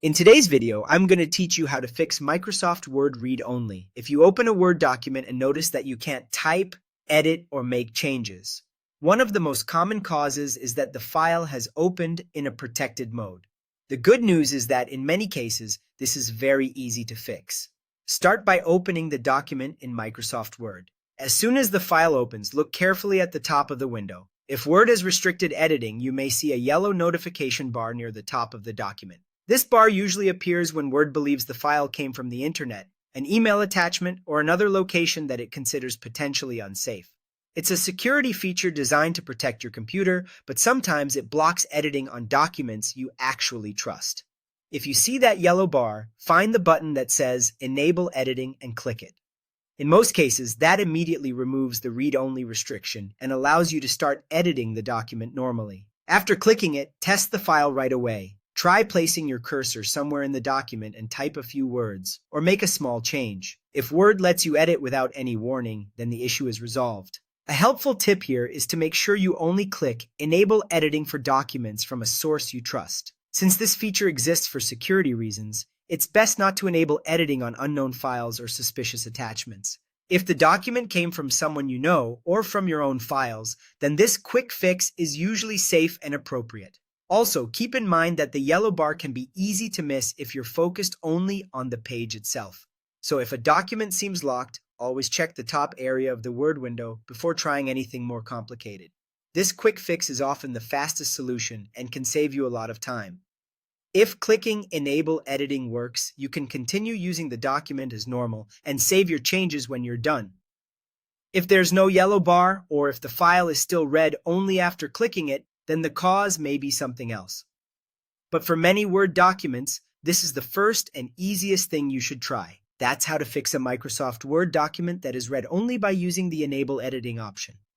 In today's video, I'm going to teach you how to fix Microsoft Word Read Only if you open a Word document and notice that you can't type, edit, or make changes. One of the most common causes is that the file has opened in a protected mode. The good news is that in many cases, this is very easy to fix. Start by opening the document in Microsoft Word. As soon as the file opens, look carefully at the top of the window. If Word has restricted editing, you may see a yellow notification bar near the top of the document. This bar usually appears when Word believes the file came from the internet, an email attachment, or another location that it considers potentially unsafe. It's a security feature designed to protect your computer, but sometimes it blocks editing on documents you actually trust. If you see that yellow bar, find the button that says Enable Editing and click it. In most cases, that immediately removes the read-only restriction and allows you to start editing the document normally. After clicking it, test the file right away. Try placing your cursor somewhere in the document and type a few words, or make a small change. If Word lets you edit without any warning, then the issue is resolved. A helpful tip here is to make sure you only click Enable Editing for documents from a source you trust. Since this feature exists for security reasons, it's best not to enable editing on unknown files or suspicious attachments. If the document came from someone you know or from your own files, then this quick fix is usually safe and appropriate. Also, keep in mind that the yellow bar can be easy to miss if you're focused only on the page itself. So if a document seems locked, always check the top area of the Word window before trying anything more complicated. This quick fix is often the fastest solution and can save you a lot of time. If clicking Enable Editing works, you can continue using the document as normal and save your changes when you're done. If there's no yellow bar, or if the file is still read only after clicking it, then the cause may be something else. But for many Word documents, this is the first and easiest thing you should try. That's how to fix a Microsoft Word document that is read only by using the Enable Editing option.